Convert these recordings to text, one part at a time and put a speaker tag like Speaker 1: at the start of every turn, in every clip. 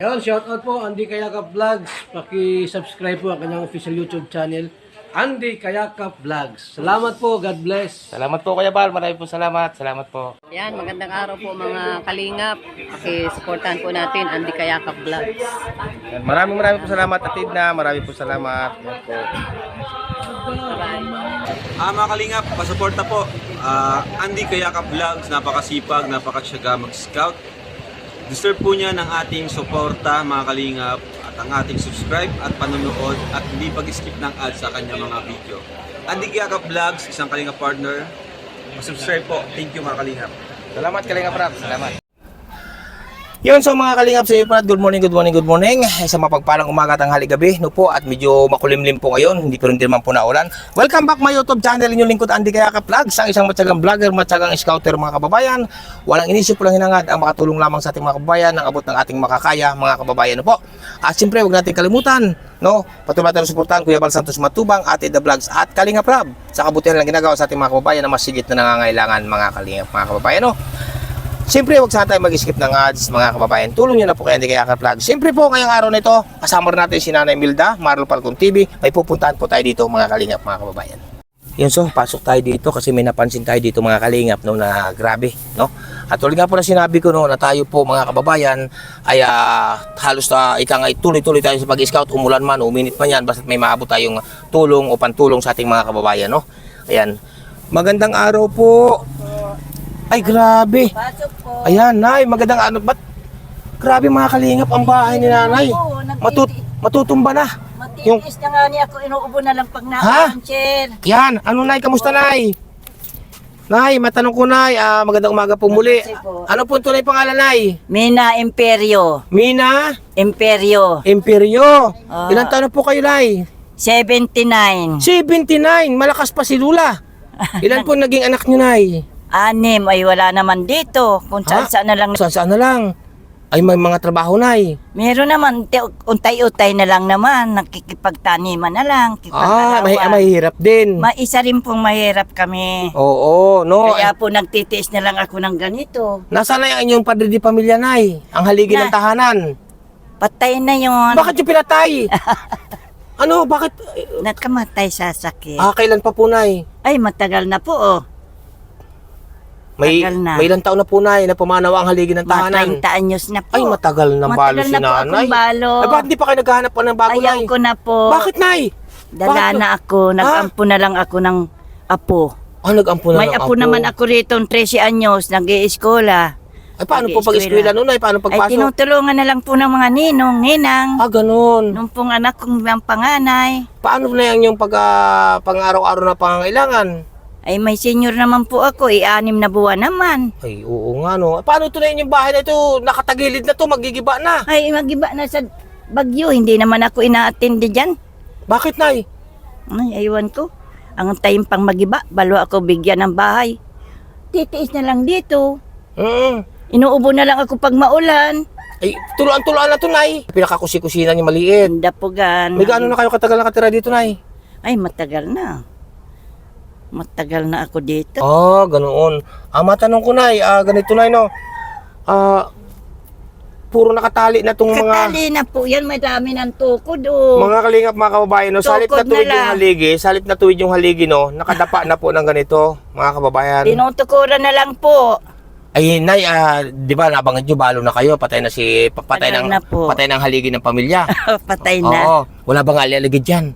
Speaker 1: Ayun, shoutout po Andy Kayakap Vlogs. Paki-subscribe po ang kanyang official YouTube channel, Andy Kayakap Vlogs. Salamat po, God bless.
Speaker 2: Salamat po Kuya Bal, maraming po salamat. Salamat po.
Speaker 3: Yan, magandang araw po mga kalingap. Paki-supportahan po natin Andy Kayakap Vlogs.
Speaker 2: Yan, maraming po salamat Atid na, maraming po salamat. Yan po.
Speaker 4: Mga kalingap, pasuporta po. Andy Kayakap Vlogs, napakasipag, napakasyaga mag-scout. Deserve po niya ng ating suporta mga kalingap at ang ating subscribe at panonood at hindi pag-skip ng ads sa kanya mga video. Andy Kayakap Vlogs, isang kalingap partner. Subscribe po. Thank you mga kalingap.
Speaker 2: Salamat Kalingap Rap, salamat. Yun, so mga kalingap sa iyo po, good morning. Sa mapagpalang umaga, tanghali, gabi, no po, at medyo makulimlim po ngayon, hindi pero hindi naman po naulan. Welcome back my YouTube channel, inyong lingkod Andy Kayakap Vlogs, ang isang matyagang vlogger, matyagang scouter mga kababayan. Walang inisip, walang hinangad, ang makatulong lamang sa ating mga kababayan, ang abot ng ating makakaya mga kababayan, no po. At siyempre, huwag natin kalimutan, no, patuloy natin suportahan Kuya Bal Santos Matubang, Atid the Vlogs at Kalingap Rap sa kabutihan lang ginagawa sa ating mga kababayan na masigit na nangangailangan mga kalingap mga kababayan, no. Siyempre, huwag sana tayo mag-skip ng ads, mga kababayan. Tulong nyo na po kayo, Andy Kayakap Vlogs. Siyempre po, ngayong araw na ito, kasama natin si Nanay Milda, Marlo Falcon TV. May pupuntahan po tayo dito, mga kalingap, mga kababayan. Yun, so, pasok tayo dito kasi may napansin tayo dito, mga kalingap, no, na grabe, no? At tuloy nga po na sinabi ko, no, na tayo po, mga kababayan, ay halos tuloy-tuloy tayo sa pag-scout, umulan man, uminit man yan, basta may maabot tayong tulong o pantulong sa ating mga kababayan, no? Ayan. Magandang araw po. Ay, grabe. Ayan, Nay, magandang ano. Ba't grabe mga kalingap ang bahay ni Nanay. Matutumba na.
Speaker 5: Matitis na nga niya ako, inuubo na lang pag nakapansin.
Speaker 2: Yan, ano Nay, kamusta Nay? Nay, matanong ko Nay, magandang umaga po muli. Ano po tunay pangalan Nay?
Speaker 5: Mina Imperio.
Speaker 2: Mina?
Speaker 5: Imperio.
Speaker 2: Imperio. Ilang taon na po kayo Nay?
Speaker 5: 79.
Speaker 2: 79, malakas pa si Lula. Ilan po naging anak niyo Nay?
Speaker 5: 6, ay wala naman dito. Kung saan na lang.
Speaker 2: Saan na lang? Ay may mga trabaho Nay.
Speaker 5: Meron naman, untay-utay na lang naman. Nakikipagtaniman na lang.
Speaker 2: Mahirap din.
Speaker 5: Isa rin pong mahirap kami.
Speaker 2: Oo, no.
Speaker 5: Kaya po nagtitiis na lang ako ng ganito.
Speaker 2: Nasaan na yung inyong padre di pamilya Nay? Ang haligi ng tahanan.
Speaker 5: Patay na yun.
Speaker 2: Bakit yung pinatay? Ano, bakit?
Speaker 5: Nakamatay sa sakit.
Speaker 2: Kailan pa po Nay?
Speaker 5: Ay, matagal na po oh.
Speaker 2: May ilang taon na po Nay na pumanaw ang haligi ng tahanan?
Speaker 5: 30 anyos na po.
Speaker 2: Ay, matagal na balo si Nanay.
Speaker 5: Balo.
Speaker 2: Ay, bakit hindi pa kayo naghahanap pa ng bago Nay?
Speaker 5: Ayaw ko na po.
Speaker 2: Bakit Nay?
Speaker 5: Dala na ako. Nag-ampo na lang ako ng apo.
Speaker 2: Nag-ampo na
Speaker 5: May
Speaker 2: ng
Speaker 5: apo naman ako rito, 13 anyos, nag-i-eskola.
Speaker 2: Ay, paano po pag-eskwela nun Nay? Paano pagpasok?
Speaker 5: Ay, tinutulungan na lang po ng mga ninong, ninang.
Speaker 2: Ganun.
Speaker 5: Nung pong anak kong panganay.
Speaker 2: Paano na yung pang-araw-araw na pangangailangan?
Speaker 5: Ay, may senior naman po ako, 6 na buwan naman.
Speaker 2: Ay, oo nga no. Paano ito na yung bahay na ito? Nakatagilid na to, magigiba na.
Speaker 5: Ay, magiba na sa Bagyo, hindi naman ako ina-attend dyan.
Speaker 2: Bakit Nay?
Speaker 5: Ay, aywan ko. Ang time pang magiba, balo ako bigyan ng bahay. Titiis na lang dito. Inuubo na lang ako pag maulan.
Speaker 2: Ay, tuluan-tuluan na to Nay. Pinakakusi-kusina niyo maliit.
Speaker 5: Dapugan.
Speaker 2: May gaano na kayo katagal nakatira dito Nay?
Speaker 5: Ay, matagal na. Matagal na ako dito.
Speaker 2: Ganoon. Matanong ko Nay, ganito Nay no. Puro nakatali na tong mga
Speaker 5: Katali na po yan, may dami ng tukod oh.
Speaker 2: mga kalingap mga kababayan no. Salit na
Speaker 5: Tukod
Speaker 2: tuwid
Speaker 5: na
Speaker 2: yung
Speaker 5: lang.
Speaker 2: haligi, salit na tuwid yung haligi no. Nakadapa na po ng ganito, mga kababayan.
Speaker 5: Tinutukuran na lang po.
Speaker 2: Ay Nay, di ba nabanggit niyo balo na kayo, patay na
Speaker 5: Tagal na po.
Speaker 2: patay ng haligi ng pamilya.
Speaker 5: Patay na.
Speaker 2: Oo, wala bang ali-aligid diyan?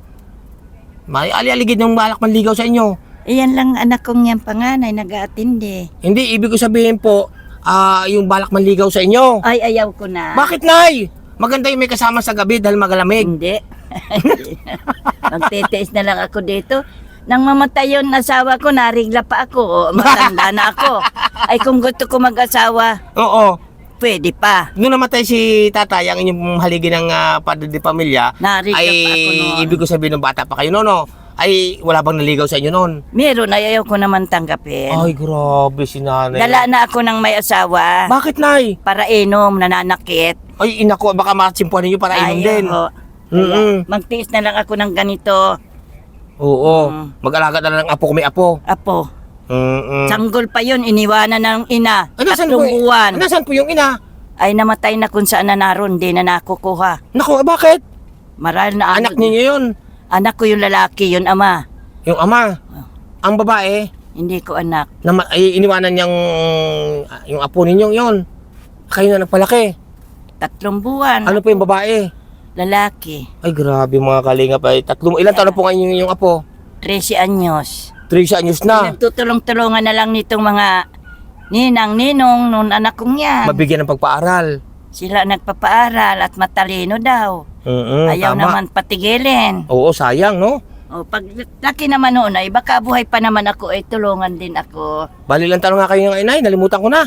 Speaker 2: May ali-aligid ng balak manligaw sa inyo.
Speaker 5: Iyan lang anak kong yan panganay, nag-aatindi.
Speaker 2: Hindi, ibig ko sabihin po, yung balak manligaw sa inyo.
Speaker 5: Ay, ayaw ko na.
Speaker 2: Bakit Nay? Maganda yung may kasama sa gabi dahil magalamig.
Speaker 5: Hindi. Magtitiis na lang ako dito. Nang mamatay yung asawa ko, narigla pa ako. O, matanda na ako. Ay, kung gusto ko mag-asawa,
Speaker 2: Oo.
Speaker 5: pwede pa.
Speaker 2: Nung namatay si tatay, ang inyong haligi ng padre di pamilya,
Speaker 5: Narigla
Speaker 2: ay
Speaker 5: pa ako noon.
Speaker 2: ibig ko sabihin ng bata pa kayo no? Ay wala bang naligaw sa inyo noon?
Speaker 5: Meron, ayaw ko naman tanggapin.
Speaker 2: Ay grabe si Nanay.
Speaker 5: Dala na ako ng may asawa.
Speaker 2: Bakit Nay?
Speaker 5: Para inom, nananakit.
Speaker 2: Ay inako, baka matsimpuan ninyo para inom din.
Speaker 5: Ayaw. Magtiis na lang ako ng ganito.
Speaker 2: Oo. Mag-alaga na lang ng apo kung may apo.
Speaker 5: Apo. Sanggol pa yun, iniwanan ng ina.
Speaker 2: Ay, nasan
Speaker 5: 3
Speaker 2: po,
Speaker 5: buwan.
Speaker 2: nasan po yung ina?
Speaker 5: Ay namatay na kung saan na naroon, di na nakukuha.
Speaker 2: Naku, bakit?
Speaker 5: Maral na
Speaker 2: Anak ninyo yun.
Speaker 5: Anak ko yung lalaki, yun ama.
Speaker 2: Yung ama. Ang babae,
Speaker 5: Hindi ko anak.
Speaker 2: ay iniwanan niyang yung apo ninyong yun. Kayo na nagpalaki.
Speaker 5: 3 buwan.
Speaker 2: Ano po yung babae?
Speaker 5: Lalaki.
Speaker 2: Ay, grabe mga kalingap. Ay, ilan taon na po ngayon yung apo?
Speaker 5: 13 anyos.
Speaker 2: 3 anyos na.
Speaker 5: Nagtutulong-tulungan na lang nitong mga ninang-ninong nung anak kong yan.
Speaker 2: Mabigyan ng pagpaaral.
Speaker 5: Sila nagpapaaral at matalino daw. Ayaw
Speaker 2: Tama.
Speaker 5: naman patigilin.
Speaker 2: Oo, sayang, no?
Speaker 5: O, pag laki naman noon ay baka buhay pa naman ako ay tulungan din ako.
Speaker 2: Bali lang tanong nga kayo ng inay, nalimutan ko na.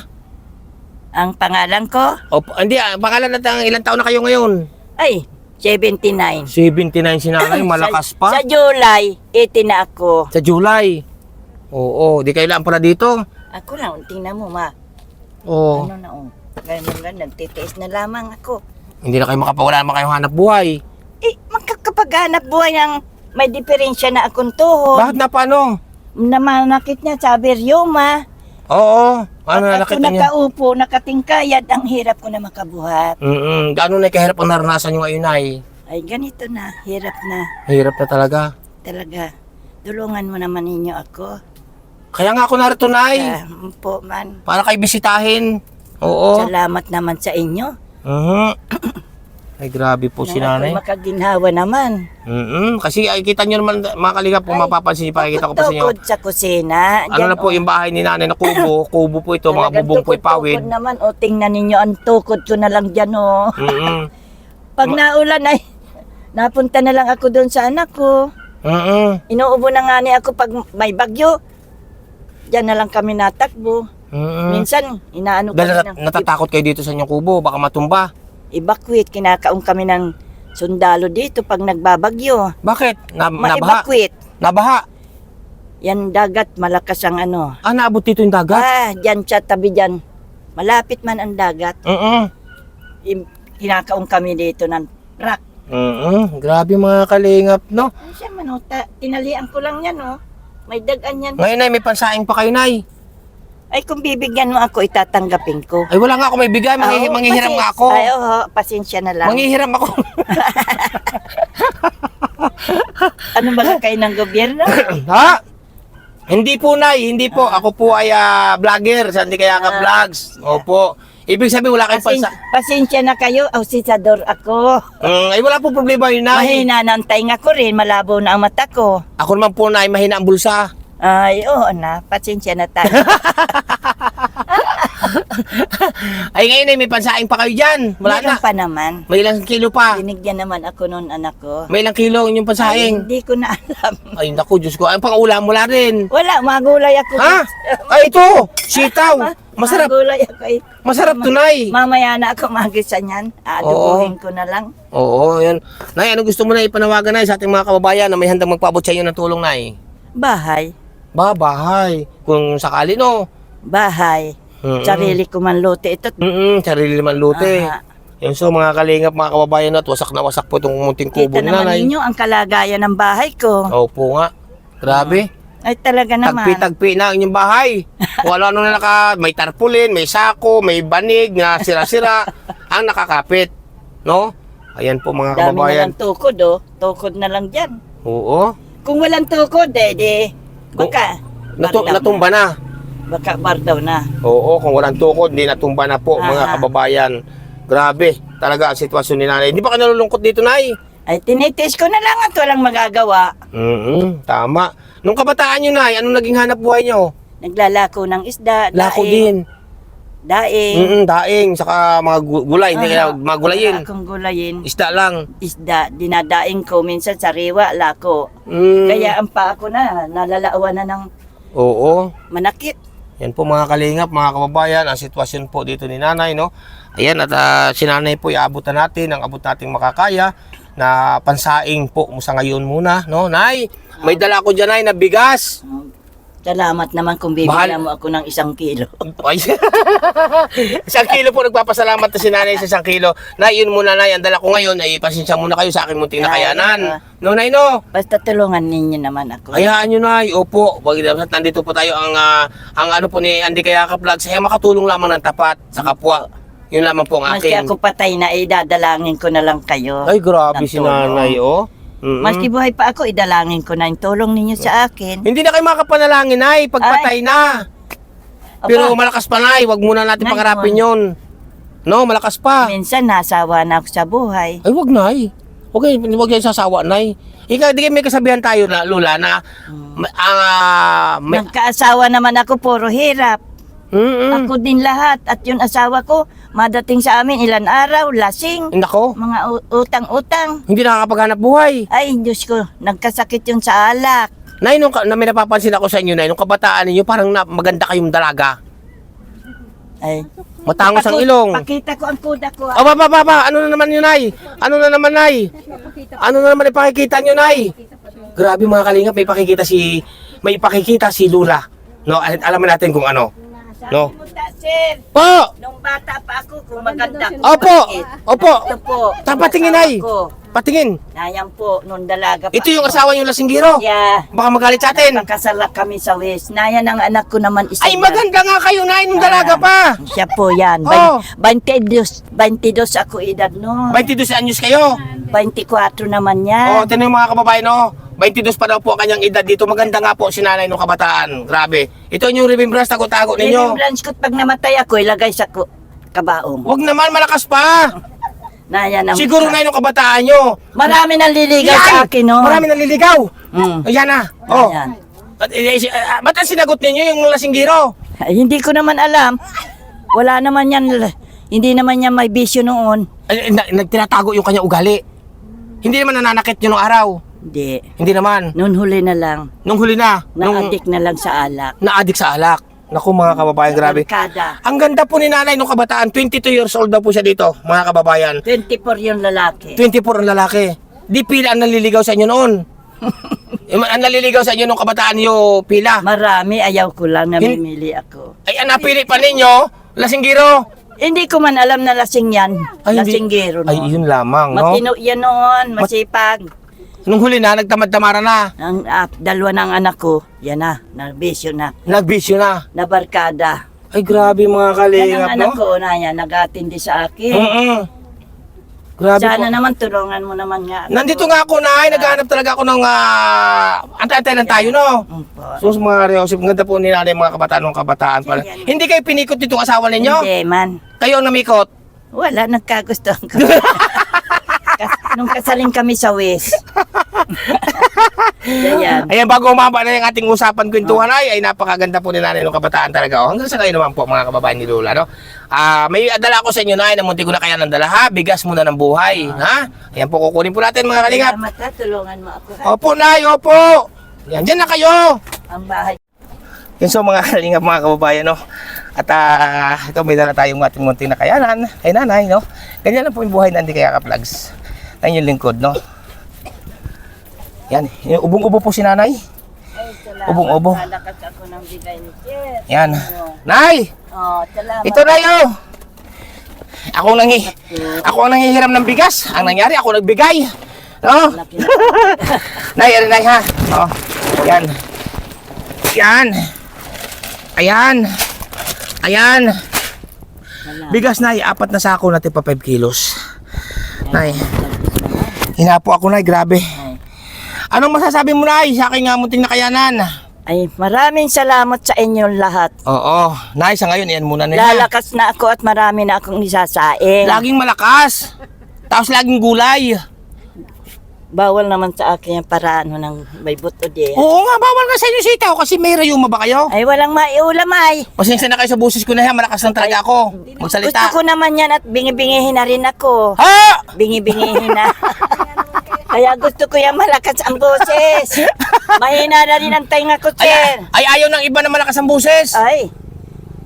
Speaker 5: Ang pangalan ko
Speaker 2: Hindi, pangalan natin, ilang taon na kayo ngayon?
Speaker 5: ay 79.
Speaker 2: 79 si nanay, malakas pa.
Speaker 5: Sa July, 80 na ako.
Speaker 2: Sa July. Oo, di kayo lang pala dito.
Speaker 5: Ako lang, tingnan mo ma.
Speaker 2: Oo,
Speaker 5: Ano na ganyan lang, nagtitiis na lamang ako.
Speaker 2: hindi na kayo makapawala naman kayong hanap buhay.
Speaker 5: Magkakapaghanap buhay ng may diferensya na akong tuhod.
Speaker 2: Bakit na paano?
Speaker 5: Namanakit niya sa Berioma.
Speaker 2: Oo, ano na
Speaker 5: At ako
Speaker 2: nakita niya?
Speaker 5: nakaupo, nakatingkayad, ang hirap ko na makabuhat.
Speaker 2: Gaano na kahirap ang naranasan nyo ngayon ay?
Speaker 5: Ay, ganito na, hirap na
Speaker 2: Hirap na talaga.
Speaker 5: talaga. Tulungan mo naman ninyo ako.
Speaker 2: Kaya nga ako narito nay,
Speaker 5: Po man,
Speaker 2: para kayo bisitahin. Oo.
Speaker 5: salamat naman sa inyo.
Speaker 2: Ay, grabe po si
Speaker 5: Na
Speaker 2: nanay.
Speaker 5: ako'y makaginhawa naman.
Speaker 2: Kasi ay, kita nyo naman, mga kalingap, kung mapapansin nyo, pakikita ko pa sa inyo.
Speaker 5: Tukod sa kusina.
Speaker 2: Ano na po yung bahay ni nanay na kubo? Kubo po ito, mga bubong po ipawid.
Speaker 5: Tukod naman, o tingnan ninyo, ang tukod ko na lang dyan, o. Pag naulan ay, napunta na lang ako doon sa anak ko. Inuubo na nga ni ako pag may bagyo. Diyan na lang kami natakbo. Minsan, inaano
Speaker 2: Dahil
Speaker 5: kami ng
Speaker 2: natatakot kayo dito sa inyong kubo, baka matumba.
Speaker 5: evacuate. Kinakaong kami ng sundalo dito pag nagbabagyo.
Speaker 2: Bakit? Nabaha?
Speaker 5: Ma-evacuate.
Speaker 2: Nabaha?
Speaker 5: Yan dagat, malakas ang ano.
Speaker 2: Naabot dito yung dagat?
Speaker 5: Diyan sa tabi diyan. Malapit man ang dagat. Kinakaong kami dito ng rock.
Speaker 2: Grabe mga kalingap, no?
Speaker 5: Ay siya man, tinalian ko lang yan, oh. May dagan yan.
Speaker 2: Ngayon ay may pansaing pa kayo, nay.
Speaker 5: Ay, kung bibigyan mo ako, itatanggapin ko.
Speaker 2: Ay, wala nga ako may bigay. Manghihiram nga ako.
Speaker 5: Ay, pasensya na lang.
Speaker 2: Manghihiram ako.
Speaker 5: Ano ba kayo ng gobyerno?
Speaker 2: Ha? Hindi po, nay. Hindi po. Ako po ay vlogger sa Hindi Kayakap Vlogs. Opo. Ibig sabihin, wala kayong pansa...
Speaker 5: Pasensya na kayo, ausisador ako.
Speaker 2: Ay, wala po problema yun, nay.
Speaker 5: Mahina na ang tainga ko rin, malabo na ang mata ko.
Speaker 2: Ako naman po, nay, mahina ang bulsa.
Speaker 5: Ay, oo na, pasensya na tayo.
Speaker 2: Ay, ngayon ay may pansaing pa kayo dyan. Wala
Speaker 5: Meron
Speaker 2: na.
Speaker 5: pa naman.
Speaker 2: May ilang kilo pa.
Speaker 5: Binigyan naman ako noon anak ko.
Speaker 2: May ilang kilo yung
Speaker 5: Ay,
Speaker 2: pansaing.
Speaker 5: hindi ko na alam.
Speaker 2: Ay, naku, Diyos ko. Ay, pang-ulam wala rin.
Speaker 5: Wala, magulay ako.
Speaker 2: Ha? Ay, ito! Sitaw! Masarap.
Speaker 5: Magulay ako.
Speaker 2: Masarap to, nay.
Speaker 5: Mamaya na ako magisa niyan. Aadubuhin ko na lang.
Speaker 2: Oo, yan. Nay, ano gusto mo na ipanawagan, nay, sa ating mga kababayan na may handang magpaabot sa inyo ng tulong, nay?
Speaker 5: Bahay.
Speaker 2: Bahay. Kung sakali, no?
Speaker 5: Bahay. Sarili ko man lote ito.
Speaker 2: Sarili naman lute.
Speaker 5: Aha.
Speaker 2: Yan, so mga kalingap, mga kababayan na wasak po itong munting kubo
Speaker 5: Kita
Speaker 2: ni
Speaker 5: naman
Speaker 2: nanay.
Speaker 5: ninyo ang kalagayan ng bahay ko.
Speaker 2: Opo nga. Grabe.
Speaker 5: Ay talaga naman.
Speaker 2: Tagpi-tagpi na ang inyong bahay. Kung ano na may tarpaulin, may sako, may banig na sira-sira ang nakakapit. No? Ayan po mga
Speaker 5: Dami na
Speaker 2: kababayan.
Speaker 5: lang tukod, oh. Tukod na lang dyan.
Speaker 2: Oo.
Speaker 5: Kung walang tukod, baka bardaw
Speaker 2: Natumba na.
Speaker 5: Baka bardaw na.
Speaker 2: Oo, kung walang tukod, hindi natumba na po mga
Speaker 5: Aha.
Speaker 2: kababayan. Grabe, talaga ang sitwasyon ni nanay. Hindi ba ka nalulungkot dito, nay?
Speaker 5: Ay, tinitis ko na lang at walang magagawa.
Speaker 2: Tama. Nung kabataan nyo, nay, anong naging hanap buhay nyo?
Speaker 5: Naglalako ng isda,
Speaker 2: Lako din.
Speaker 5: daing.
Speaker 2: Daing, saka mga gulay, hindi
Speaker 5: Aha.
Speaker 2: mga gulayin.
Speaker 5: Wala akong gulayin.
Speaker 2: Isda lang.
Speaker 5: Isda, dinadaing ko minsan sariwa, lako. Kaya ang paa ko na, nalalaawan na ng
Speaker 2: Oo.
Speaker 5: manakit.
Speaker 2: Yan po mga kalingap, mga kababayan, ang sitwasyon po dito ni nanay, no? Ayan, at si nanay po, iabutan natin, ang abot nating makakaya na pansaing po sa ngayon muna, no? Nay, may dala ko dyan, nay, na bigas.
Speaker 5: Salamat naman kung bibigyan mo ako ng 1 kilo.
Speaker 2: Ay, 1 kilo po, nagpapasalamat na si nanay sa 1 kilo. Nay, yun muna, nay, ang dala ko ngayon, ay pasensya muna kayo sa aking munting nakayanan. No, nay, no?
Speaker 5: Basta tulungan ninyo naman ako.
Speaker 2: Hayaan nyo, nay. Opo, nandito po tayo ang ano po ni Andy Kayakap Vlogs, ay makatulong lamang ng tapat sa kapwa. Yun lamang po ang
Speaker 5: Maski
Speaker 2: akin.
Speaker 5: ako patay na, idadalangin ko na lang kayo.
Speaker 2: Ay, grabe
Speaker 5: ng
Speaker 2: si
Speaker 5: tulong.
Speaker 2: nanay, oh. Mm-mm.
Speaker 5: Maski buhay pa ako, idalangin ko na yung tulong ninyo sa akin.
Speaker 2: Hindi na kayo makapanalangin, Nay, pagpatay na. Pero malakas pa, Nay. Huwag muna natin
Speaker 5: Ngayon.
Speaker 2: pangarapin yun. No, malakas pa.
Speaker 5: Minsan nasawa na ako sa buhay.
Speaker 2: Ay, wag, Nay. Huwag kayo sasawa, Nay. Ikaw, di kayo may kasabihan tayo na, Lola, na
Speaker 5: Nagkaasawa naman ako, puro hirap.
Speaker 2: Mm-mm.
Speaker 5: Ako din lahat. At yung asawa ko, madating sa amin ilan araw, lasing,
Speaker 2: Nako,
Speaker 5: mga utang-utang.
Speaker 2: hindi nakakapaghanap buhay.
Speaker 5: Ay, Diyos ko, nagkasakit yun sa alak.
Speaker 2: Nay, na may napapansin ako sa inyo, Nay, nung kabataan ninyo, parang maganda kayong dalaga.
Speaker 5: Ay,
Speaker 2: Matangos ang ilong.
Speaker 5: Pakita ko ang kuda ko.
Speaker 2: Oh, ba, ano na naman yun, Nay? Ano na naman, Nay? Ano na naman ipakikita nyo, Nay? Grabe mga kalingap, may ipakikita si Lula. No, alam natin kung ano. No.
Speaker 5: Sir,
Speaker 2: Po!
Speaker 5: nung bata pa ako, kung maganda.
Speaker 2: Opo! Opo!
Speaker 5: Ito po.
Speaker 2: Patingin, Nay. Patingin.
Speaker 5: Nayan po, nung dalaga pa.
Speaker 2: Ito yung asawa yung lasinggiro.
Speaker 5: Yeah.
Speaker 2: Baka magalit sa atin.
Speaker 5: Pagkasalak kami sa West. Nayan ang anak ko naman isa.
Speaker 2: Ay, maganda nga kayo, Nay, nung dalaga pa.
Speaker 5: Siya po yan.
Speaker 2: Oh.
Speaker 5: 22 ako edad no.
Speaker 2: 22 anyos kayo.
Speaker 5: 24 naman
Speaker 2: Oh,
Speaker 5: yan.
Speaker 2: tinan yung mga kababayan, no? 22 pa daw po ang kanyang edad dito. Maganda nga po si nanay nung kabataan. Grabe. Ito yung remembrance, tago-tago ninyo.
Speaker 5: Remembrance ko pag namatay ako, ilagay sa kabaong.
Speaker 2: Huwag naman, malakas pa.
Speaker 5: Nayan ang
Speaker 2: Siguro na yung kabataan nyo.
Speaker 5: marami nang liligaw sa akin no.
Speaker 2: Marami naliligaw.
Speaker 5: Mm.
Speaker 2: Ayan na. Oh.
Speaker 5: Ayan.
Speaker 2: Ba't ang sinagot ninyo yung lasinggiro?
Speaker 5: Ay, hindi ko naman alam. Wala naman yan. Hindi naman yan may bisyo noon.
Speaker 2: Nagtinatago yung kanyang ugali. Hindi naman nananakit nyo nung araw.
Speaker 5: Hindi.
Speaker 2: Hindi naman.
Speaker 5: Noon huli na lang.
Speaker 2: Nung huli na. Nung
Speaker 5: Na-addict na lang sa alak.
Speaker 2: na-addict sa alak. Naku mga kababayan, grabe.
Speaker 5: Barkada.
Speaker 2: Ang ganda po ni nanay nung kabataan. 22 years old daw po siya dito, mga kababayan.
Speaker 5: 24 yung lalaki.
Speaker 2: 24 ang lalaki. Di pila ang naliligaw sa inyo noon. Ang naliligaw sa inyo nung kabataan nyo, pila.
Speaker 5: Marami, ayaw ko lang, namimili ako.
Speaker 2: Ay, ang napili pa ninyo, lasinggiro.
Speaker 5: Hindi ko man alam na lasing yan.
Speaker 2: Ay, hindi.
Speaker 5: Lasinggero no.
Speaker 2: Ay, yun lamang, no?
Speaker 5: Matino yan noon, masipag.
Speaker 2: Nung huli na, nagtamad-tamara na.
Speaker 5: Ang dalawa ng anak ko, yan na, nabisyo na,
Speaker 2: Nagbisyo na.
Speaker 5: nabarkada.
Speaker 2: Ay, grabe mga
Speaker 5: Yan
Speaker 2: kalingap,
Speaker 5: ang anak
Speaker 2: no?
Speaker 5: ko na yan, nag-atindi sa akin.
Speaker 2: Grabe
Speaker 5: Sana
Speaker 2: po.
Speaker 5: naman, tulungan mo naman nga.
Speaker 2: Nandito nga ako na, naghahanap talaga ako ng antay-antay lang tayo, no?
Speaker 5: Po.
Speaker 2: Sus, mga Reosip, ang ganda po ni nanay mga kabataan ng kabataan pala. Hindi kayo pinikot ditong asawa ninyo?
Speaker 5: Hindi man.
Speaker 2: Kayo ang namikot?
Speaker 5: Wala, nagkagustuhan ko. Nung kasaling kami sa West. Yan.
Speaker 2: Ayan, bago umaba na yung ating usapan kwentuhan ay napakaganda po ni nanay ng kabataan talaga. Oh. Hanggang sa kayo naman po mga kababayan ni Lola, no? May dala ko sa inyo na munti ko na kaya ng dala, ha? Bigas muna ng buhay, ha? Ayan po, kukunin po natin mga kalingap.
Speaker 5: Salamat ha, tulungan mo ako. Ha?
Speaker 2: Opo, nay, opo! Yan, dyan na kayo!
Speaker 5: Ang bahay.
Speaker 2: Yan so mga kalingap mga kababayan, no? At ito may dala tayong ating munting na kayanan kay nanay, no? Ganyan lang po yung buhay na hindi kaya ka-vlogs. Ayun yung lingkod, no? Yan, yung ubong-ubo po si nanay.
Speaker 5: Ay, salamat.
Speaker 2: Ubong-ubo.
Speaker 5: Nalakas ako ng bigay ni Sir.
Speaker 2: Yan. Nay!
Speaker 5: Oh, salamat.
Speaker 2: Ito na yun! Ako ang nanghihiram ng bigas. Ang nangyari, ako nagbigay. No?
Speaker 5: Laki na.
Speaker 2: Nay, ano nay ha? Oh, yan. Yan. Ayan. Ayan. Bigas nay, 4 na sako natin pa 5 kilos. Nay, hinapo ako nay, grabe. Anong masasabi mo nay sa aking munting na kayanan?
Speaker 5: Ay, maraming salamat sa inyong lahat.
Speaker 2: Oo, nay, sa ngayon, yan muna nila.
Speaker 5: Lalakas na ako at marami na akong isasaing.
Speaker 2: Laging malakas. Tapos laging gulay.
Speaker 5: Bawal naman sa akin yung paraan ng may buto di.
Speaker 2: Oo nga, bawal nga sa inyo sitaw kasi may rayuma ba kayo?
Speaker 5: Ay, walang maiulam ay.
Speaker 2: Pasensya na kayo sa busis ko na yan, malakas lang talaga ako.
Speaker 5: Gusto
Speaker 2: Magsalita.
Speaker 5: ko naman yan at bingi-bingihin na rin ako.
Speaker 2: Ha!
Speaker 5: Bingi-bingihin na. Kaya gusto ko yan malakas ang boses. Mahina na rin ang tainga ko, Sir.
Speaker 2: Ay, ayaw ng iba na malakas ang buses.
Speaker 5: Ay,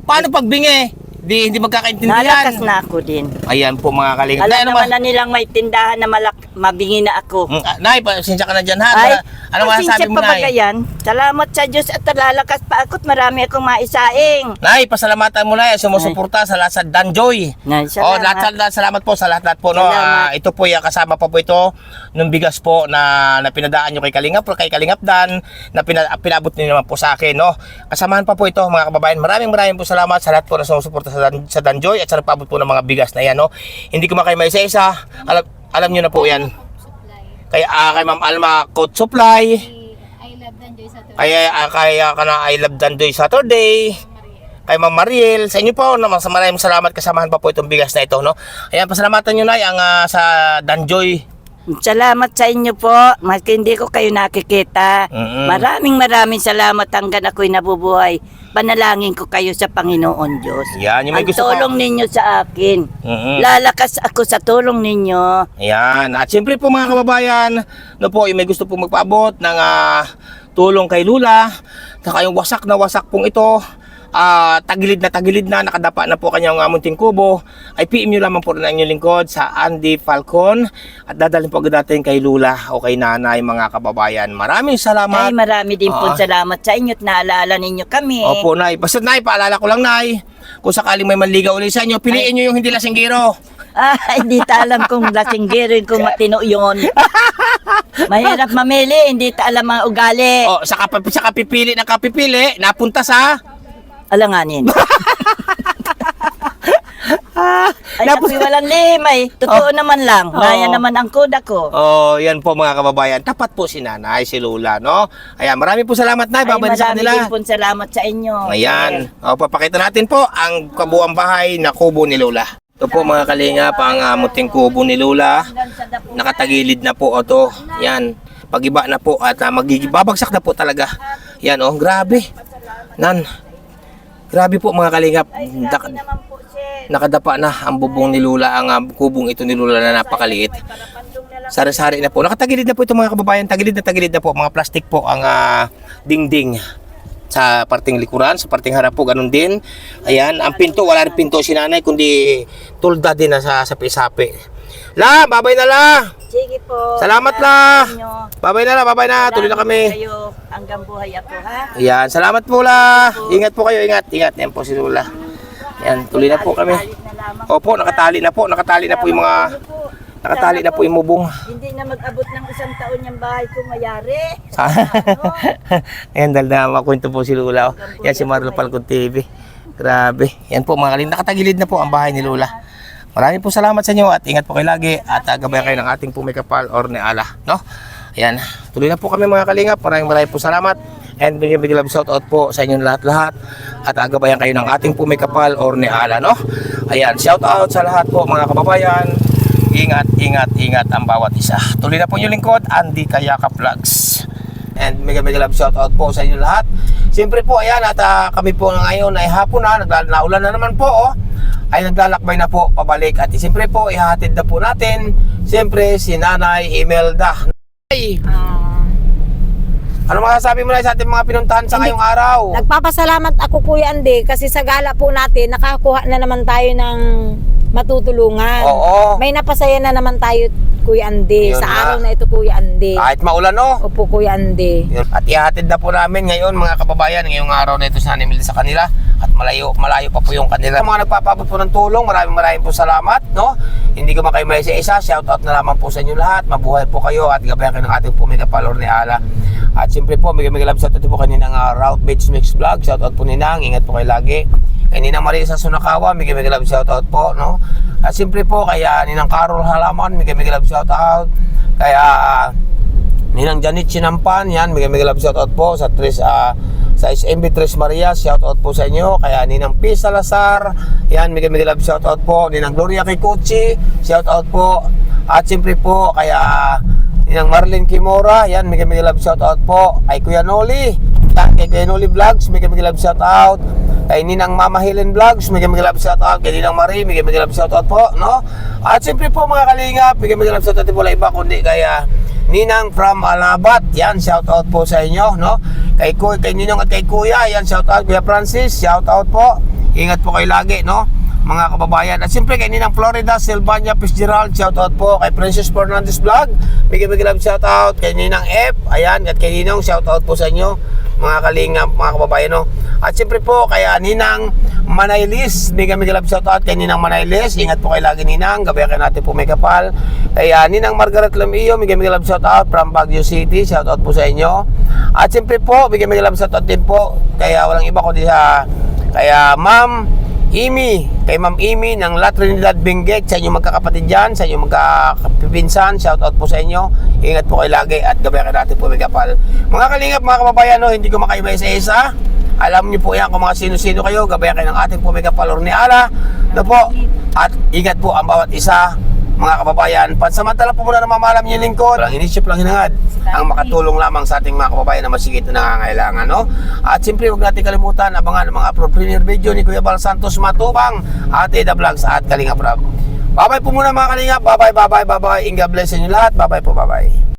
Speaker 2: Paano pag bingi? Hindi
Speaker 5: nalakas
Speaker 2: magkakaintindihan.
Speaker 5: na ako din.
Speaker 2: Ayan po mga kalingap.
Speaker 5: Alam
Speaker 2: Nay, ano
Speaker 5: naman
Speaker 2: ba?
Speaker 5: na nilang may tindahan na mabingi na ako.
Speaker 2: Nay, pasensya ka na dyan ha.
Speaker 5: Ay.
Speaker 2: Ano masasabi mo,
Speaker 5: pa
Speaker 2: Nay?
Speaker 5: yan. Salamat sa Diyos at lalakas pa ako't marami akong maisaing.
Speaker 2: Nay, pasalamatan mo, Nay, sumusuporta sa lahat sa Danjoy.
Speaker 5: Nay,
Speaker 2: Oh,
Speaker 5: salamat.
Speaker 2: lahat salamat po sa lahat po, no.
Speaker 5: Salamat.
Speaker 2: Ito po, kasama pa po ito nung bigas po na pinadaan nyo kay Kalingap Dan, na pinabot niyo naman po sa akin, no. Kasamahan pa po ito, mga kababayan. Maraming po salamat sa lahat po na sumusuporta sa Danjoy at sa nagpaabot po ng mga bigas na yan, no. Hindi ko makay isa-isa. Alam niyo na po yan. Kay Ma'am Alma Coat Supply.
Speaker 6: I love Danjoy Saturday.
Speaker 2: Kaya I love Danjoy Saturday. Kay Ma'am Mariel, sa inyo po, maraming salamat, kasamahan pa po itong bigas na ito, no. Ayan, pasalamatan nyo, Nay, ang sa Danjoy.
Speaker 5: Salamat sa inyo po. Maski hindi ko kayo nakikita. Maraming salamat hanggang ako'y nabubuhay. Panalangin ko kayo sa Panginoon Diyos.
Speaker 2: Yan, yung may
Speaker 5: Ang
Speaker 2: gusto
Speaker 5: tulong ninyo sa akin.
Speaker 2: Mm-mm.
Speaker 5: Lalakas ako sa tulong ninyo.
Speaker 2: Ayan, at siyempre po mga kababayan, no po, yung may gusto pong magpaabot ng tulong kay Lula, saka yung wasak na wasak pong ito, tagilid na, nakadapa na po kanyang munting kubo, ay PM nyo lamang po na inyong lingkod sa Andy Falcon at dadalhin po agad natin kay Lula o kay Nanay, mga kababayan. Maraming salamat.
Speaker 5: Ay, marami din po salamat sa inyo at naalala ninyo kami.
Speaker 2: Opo, Nay. Basta, Nay, paalala ko lang, Nay, kung sakaling may manligaw ulit sa inyo, piliin nyo yung hindi lasinggero.
Speaker 5: Hindi ta alam kung lasinggirin, kung matino yun. Mahirap mamili, hindi ta alam ang ugali.
Speaker 2: O, saka pipili ng kapipili, napunta sa...
Speaker 5: Alanganin. Ay, ako'y walang limay. Totoo naman lang. Maya naman ang kuda ko.
Speaker 2: Oh, yan po mga kababayan. Tapat po si Nanay, si Lula, no? Ayan, marami po salamat, Nay.
Speaker 5: Ay,
Speaker 2: Babalik sa
Speaker 5: marami
Speaker 2: kanila.
Speaker 5: din po salamat sa inyo.
Speaker 2: Ayan. O, papakita natin po ang kabuang bahay na kubo ni Lula. Ito po mga kalingap, ang muting kubo ni Lula. Nakatagilid na po ito. Yan. Pagiba na po at babagsak na po talaga. Yan, oh, grabe. Grabe po mga kalingap. Nakadapa na ang bubong ni Lula, ang kubong ito ni Lula na napakaliit. Sari-sari na po. Nakatagilid na po ito mga kababayan. Tagilid na po. Mga plastic po ang dingding sa parting likuran, sa parting harap po, ganun din. Ayan, ang pinto, wala rin pinto si Nanay, kundi tulda din na sa sapi-sapi. La, babay na la!
Speaker 5: Sige po.
Speaker 2: Salamat la! Babay na, tuloy na kami.
Speaker 5: Kayo hanggang buhay ako, ha?
Speaker 2: Ayan, salamat po la! Ingat po kayo, ingat. Yan po si Lula. Ayan, tuloy na po kami. Opo, nakatali na po yung mga... Nakatali na po yung mubong.
Speaker 5: Hindi na mag-abot ng isang taon yung bahay ko mayari.
Speaker 2: Ayan, dahil na makwento po si Lula. Yan si Marlo Falcon TV. Grabe. Yan po mga kalingap. Nakatagilid na po ang bahay ni Lula. Maraming po salamat sa inyo at ingat po kayo lagi at gabayan kayo ng ating pumikapal or ni ala, no? Ayan. Tuloy na po kami mga kalingap. Maraming po salamat. And big love shout out po sa inyong lahat-lahat at gabayan kayo ng ating pumikapal or ni ala, no? Ayan. Shout out sa lahat po mga kababayan. Ingat ang bawat isa. Tuloy na po yung lingkod, Andy Kayakap Vlogs. And mega love shout out po sa inyo lahat. Siyempre po, ayan, at kami po ngayon ay hapon na, naulan na naman po, oh. Ay naglalakbay na po pabalik. At siyempre po, ihahatid na po natin siyempre si Nanay Imelda. Ano masasabi mo na sa ating mga pinuntahan sa ngayong araw?
Speaker 7: Nagpapasalamat ako Kuya Andy kasi sa gala po natin nakakuha na naman tayo ng matutulungan.
Speaker 2: Oo.
Speaker 7: May napasaya na naman tayo Kuya Andy
Speaker 2: Yun
Speaker 7: sa
Speaker 2: na.
Speaker 7: araw na ito Kuya Andy.
Speaker 2: Kahit maulan, no?
Speaker 7: Opo Kuya Andy.
Speaker 2: At ihatid na po namin ngayon mga kababayan, ngayong araw na ito sa Nanay sa kanila. At malayo pa po yung kanila. Mga nagpapabot po ng tulong, maraming po salamat, no? Hindi ko makaimay sa isa, shout out na lamang po sa inyo lahat. Mabuhay po kayo at gabayan kayo ng ating pumigapalor ni Ala. At siyempre po, mega love shout out po kaninang Route Beach Mix Vlog. Shout out po ninang, ingat po kayo lagi. Kay Ninang Maria sa Sunakawa, mega love shout out po, no? At siyempre po, kaya Ninang Carol Halaman, mega love shout out. Kaya Ninang Janet Sinampan, yan, mega love shout out po sa sa SMB Tres Marias, shout out po sa inyo. Kaya Ninang P. Salazar, yan, mega love shout out po. Ninang Gloria Kikuchi, shout out po. At siyempre po, kaya Ninang Marlene Kimora, yan, mega love shout out po. Kay Kuya Noli, yan, kay Kuya Noli Vlogs, mega love shout out. Kay Ninang Mama Helen Vlogs, mega love shout out. Kay Ninang Marie, mega love shout out po, no? At siyempre po mga kalingap, mega love shout out po lang iba, kundi kaya Ninang from Alabat, yan, shout out po sa inyo, no? Kay Ninong at kay Kuya, yan, shout out. Kuya Francis, shout out po. Ingat po kayo lagi, no? mga kababayan. At siyempre kay Ninang Florida, Silvania Fitzgerald, shoutout po kay Princess Fernandez Vlog, bigyan love shoutout kay Ninang F, ayan, at kay Ninong, shoutout po sa inyo mga kalingap, mga kababayan, no? At siyempre po kay Ninang Manaylis, bigyan love shoutout kay Ninang Manaylis, ingat po kayo lagi Ninang, gabayan natin po may kapal. Kay Ninang Margaret Lamillo, bigyan love shoutout from Baguio City, shoutout po sa inyo. At siyempre po, bigyan love shoutout din po kaya walang iba kundi sa kaya Ma'am Imi, kay Ma'am Imi ng La Trinidad Benguet, sa inyo magkakapatid dyan, sa inyo magkakapipinsan, shoutout po sa inyo, ingat po kayo lagi at gabayan natin po may kapal. Mga kalingap, mga kababayan, no, hindi ko makaiba isa-isa, alam niyo po yan kung mga sino-sino kayo, gabayan kayo ng ating po may kapal or ni Ala, no po, at ingat po ang bawat isa, mga kababayan. Pansamantala po muna na mamalam yung lingkod. Walang inisip lang hinangad ang makatulong lamang sa ating mga kababayan na masigit na nangangailangan, no? At siyempre, huwag natin kalimutan abangan ang mga upload premiere video ni Kuya Bal Santos Matubang, Ate Da Vlogs at Kalinga Prab. Bye-bye po muna mga Kalinga. Bye-bye. And God bless inyo lahat. Bye-bye po. Bye-bye.